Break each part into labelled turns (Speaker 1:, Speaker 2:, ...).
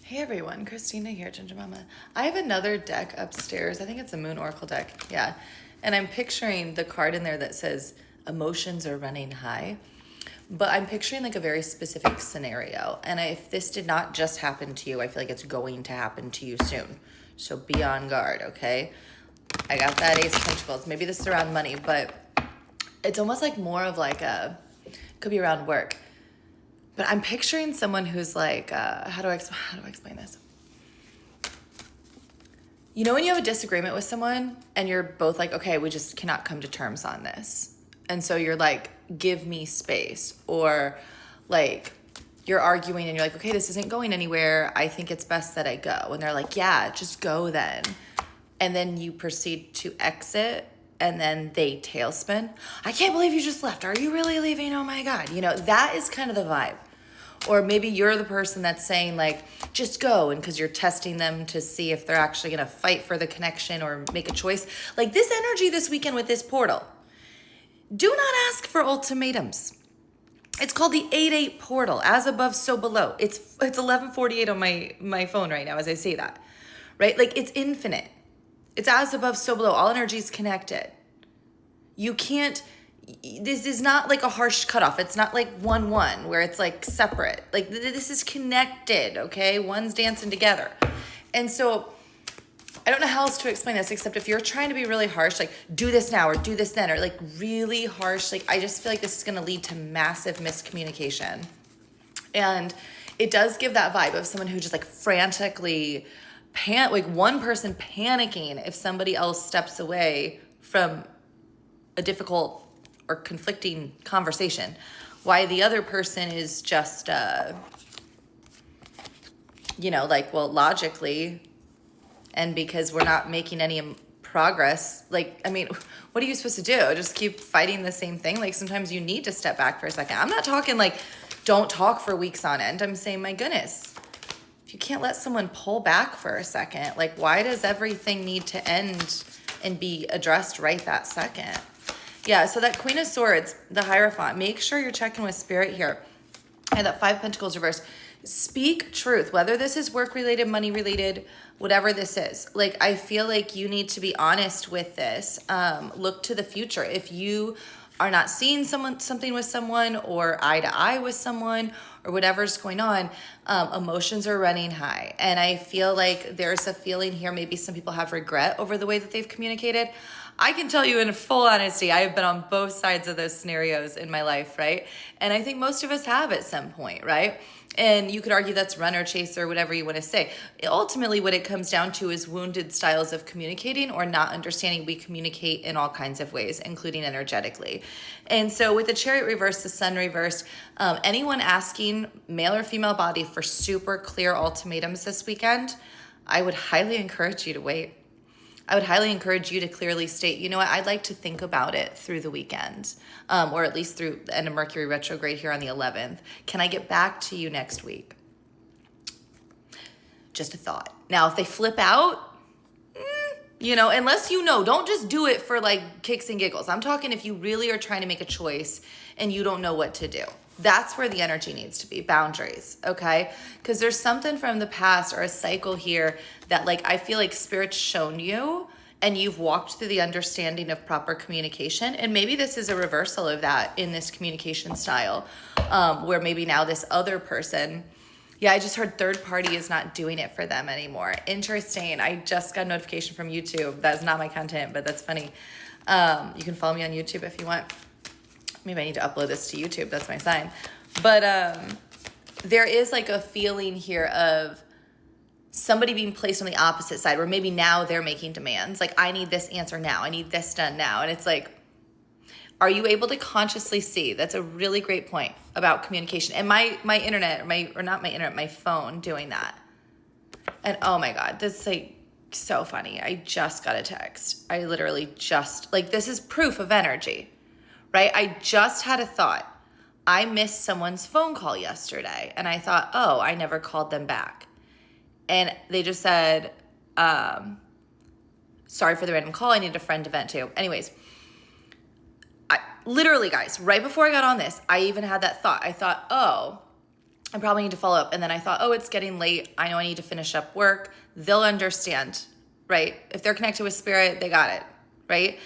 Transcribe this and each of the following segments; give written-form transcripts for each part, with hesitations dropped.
Speaker 1: Hey everyone, Christina here, Ginger Mama. I have another deck upstairs. I think it's a Moon Oracle deck. Yeah. And I'm picturing the card in there that says emotions are running high. But I'm picturing like a very specific scenario. And if this did not just happen to you, I feel like it's going to happen to you soon. So be on guard, okay? I got that Ace of Pentacles. Maybe this is around money, but it's almost like more of like could be around work. But I'm picturing someone who's like, how do I explain this? You know when you have a disagreement with someone and you're both like, okay, we just cannot come to terms on this. And so you're like, give me space. Or like you're arguing and you're like, okay, this isn't going anywhere. I think it's best that I go. And they're like, yeah, just go then. And then you proceed to exit and then they tailspin. I can't believe you just left. Are you really leaving? Oh my God. You know, that is kind of the vibe. Or maybe you're the person that's saying like, just go. And because you're testing them to see if they're actually going to fight for the connection or make a choice. Like this energy this weekend with this portal. Do not ask for ultimatums. It's called the 8-8 portal. As above, so below. It's 11:48 on my phone right now as I say that. Right? Like it's infinite. It's as above, so below. All energy is connected. You can't, this is not like a harsh cutoff. It's not like 1-1 where it's like separate. Like this is connected, okay? One's dancing together. And so I don't know how else to explain this except if you're trying to be really harsh, like do this now or do this then, or like really harsh, like I just feel like this is going to lead to massive miscommunication. And it does give that vibe of someone who just like frantically like one person panicking if somebody else steps away from a difficult or conflicting conversation, why the other person is just, like, well, logically, and because we're not making any progress, like, I mean, what are you supposed to do? Just keep fighting the same thing? Like, sometimes you need to step back for a second. I'm not talking like, don't talk for weeks on end. I'm saying, my goodness, if you can't let someone pull back for a second, like, why does everything need to end and be addressed right that second? Yeah, so that Queen of Swords, the Hierophant, make sure you're checking with Spirit here. And that 5 Pentacles reversed. Speak truth, whether this is work-related, money-related, whatever this is. Like, I feel like you need to be honest with this. Look to the future. If you are not seeing something with someone or eye to eye with someone or whatever's going on, emotions are running high. And I feel like there's a feeling here, maybe some people have regret over the way that they've communicated. I can tell you in full honesty, I have been on both sides of those scenarios in my life, right? And I think most of us have at some point, right? And you could argue that's runner, chaser, whatever you want to say. Ultimately, what it comes down to is wounded styles of communicating or not understanding we communicate in all kinds of ways, including energetically. And so with the Chariot reversed, the Sun reversed, anyone asking male or female body for super clear ultimatums this weekend, I would highly encourage you to wait. I would highly encourage you to clearly state, you know what, I'd like to think about it through the weekend, or at least through the end of Mercury retrograde here on the 11th. Can I get back to you next week? Just a thought. Now, if they flip out, unless don't just do it for like kicks and giggles. I'm talking if you really are trying to make a choice and you don't know what to do. That's where the energy needs to be, boundaries, okay? Because there's something from the past or a cycle here that like I feel like Spirit's shown you and you've walked through the understanding of proper communication. And maybe this is a reversal of that in this communication style, where maybe now this other person, yeah, I just heard third party is not doing it for them anymore. Interesting. I just got a notification from YouTube. That's not my content, but that's funny. You can follow me on YouTube if you want. Maybe I need to upload this to YouTube. That's my sign. But there is like a feeling here of somebody being placed on the opposite side where maybe now they're making demands. Like, I need this answer now. I need this done now. And it's like, are you able to consciously see? That's a really great point about communication. And my internet, my phone doing that. And oh my God, this is like so funny. I just got a text. I literally just, like, this is proof of energy. Right? I just had a thought. I missed someone's phone call yesterday. And I thought, oh, I never called them back. And they just said, sorry for the random call. I need a friend to vent to. Anyways, literally, guys, right before I got on this, I even had that thought. I thought, oh, I probably need to follow up. And then I thought, oh, it's getting late. I know I need to finish up work. They'll understand, right? If they're connected with spirit, they got it, right?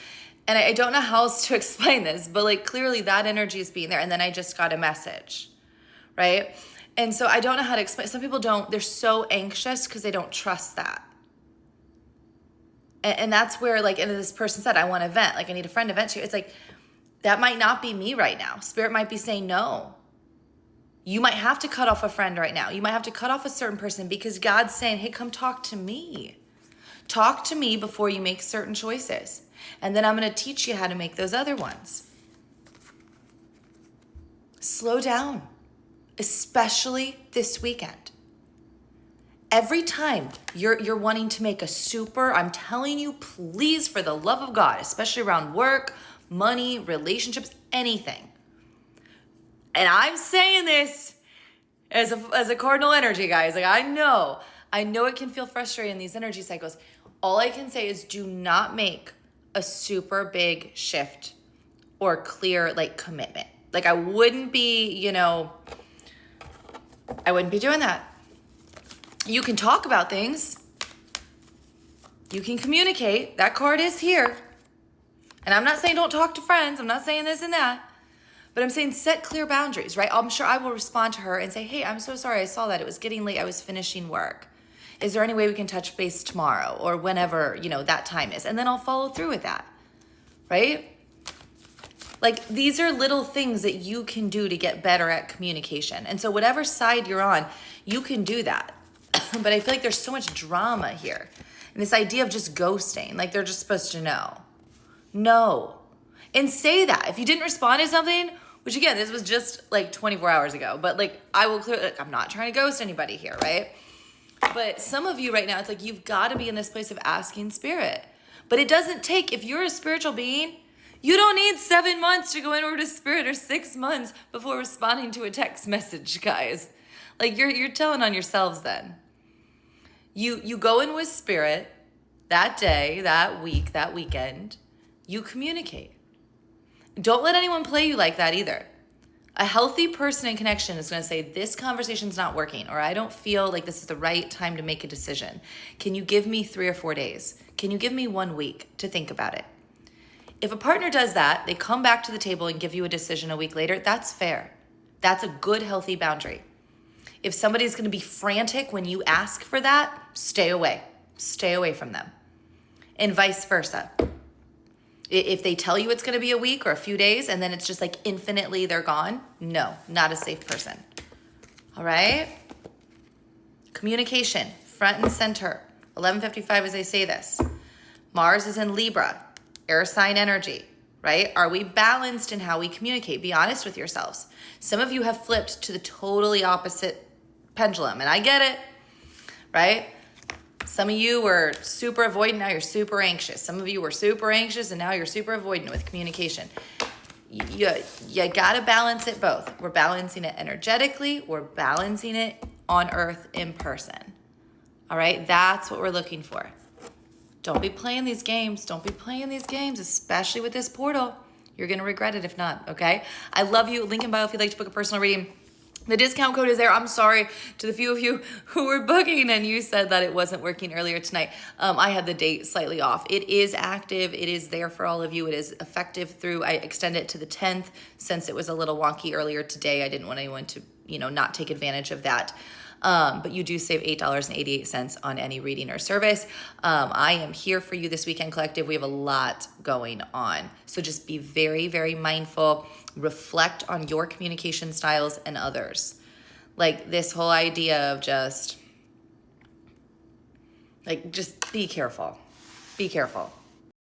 Speaker 1: And I don't know how else to explain this, but like clearly that energy is being there. And then I just got a message, right? And so I don't know how to explain. Some people don't, they're so anxious because they don't trust that. And that's where, like, and this person said, I want to vent. Like, I need a friend to vent to. It's like, that might not be me right now. Spirit might be saying no. You might have to cut off a friend right now. You might have to cut off a certain person because God's saying, hey, come talk to me. Talk to me before you make certain choices. And then I'm going to teach you how to make those other ones. Slow down, especially this weekend. Every time you're wanting to make a super, I'm telling you, please, for the love of God, especially around work, money, relationships, anything. And I'm saying this as a cardinal energy, guys. Like, I know it can feel frustrating in these energy cycles. All I can say is do not make a super big shift or clear, like, commitment. Like, I wouldn't be doing that. You can talk about things. You can communicate. That card is here. And I'm not saying don't talk to friends. I'm not saying this and that. But I'm saying set clear boundaries, right? I'm sure I will respond to her and say, hey, I'm so sorry. I saw that. It was getting late. I was finishing work. Is there any way we can touch base tomorrow or whenever, that time is? And then I'll follow through with that, right? Like, these are little things that you can do to get better at communication. And so whatever side you're on, you can do that. But I feel like there's so much drama here. And this idea of just ghosting, like they're just supposed to know. No. And say that. If you didn't respond to something, which again, this was just like 24 hours ago, but like I will clearly, like, I'm not trying to ghost anybody here, right? But some of you right now, it's like you've got to be in this place of asking spirit. But it doesn't take, if you're a spiritual being, you don't need 7 months to go inward to spirit or 6 months before responding to a text message, guys. Like you're telling on yourselves then. You go in with spirit that day, that week, that weekend. You communicate. Don't let anyone play you like that either. A healthy person in connection is going to say, this conversation's not working, or I don't feel like this is the right time to make a decision. Can you give me 3 or 4 days? Can you give me 1 week to think about it? If a partner does that, they come back to the table and give you a decision a week later, that's fair. That's a good, healthy boundary. If somebody's going to be frantic when you ask for that, stay away. Stay away from them. And vice versa. If they tell you it's going to be a week or a few days and then it's just like infinitely they're gone, no, not a safe person. All right? Communication, front and center. 11:55 as I say this. Mars is in Libra, air sign energy, right? Are we balanced in how we communicate? Be honest with yourselves. Some of you have flipped to the totally opposite pendulum, and I get it, right? Some of you were super avoidant, now you're super anxious. Some of you were super anxious, and now you're super avoidant with communication. You got to balance it both. We're balancing it energetically. We're balancing it on Earth in person. All right? That's what we're looking for. Don't be playing these games. Don't be playing these games, especially with this portal. You're going to regret it if not, okay? I love you. Link in bio if you'd like to book a personal reading. The discount code is there. I'm sorry to the few of you who were booking and you said that it wasn't working earlier tonight. I had the date slightly off. It is active. It is there for all of you. It is effective through, I extended it to the 10th since it was a little wonky earlier today. I didn't want anyone to, not take advantage of that. But you do save $8.88 on any reading or service. I am here for you this weekend, collective. We have a lot going on. So just be very, very mindful. Reflect on your communication styles and others. Like this whole idea of just be careful. Be careful.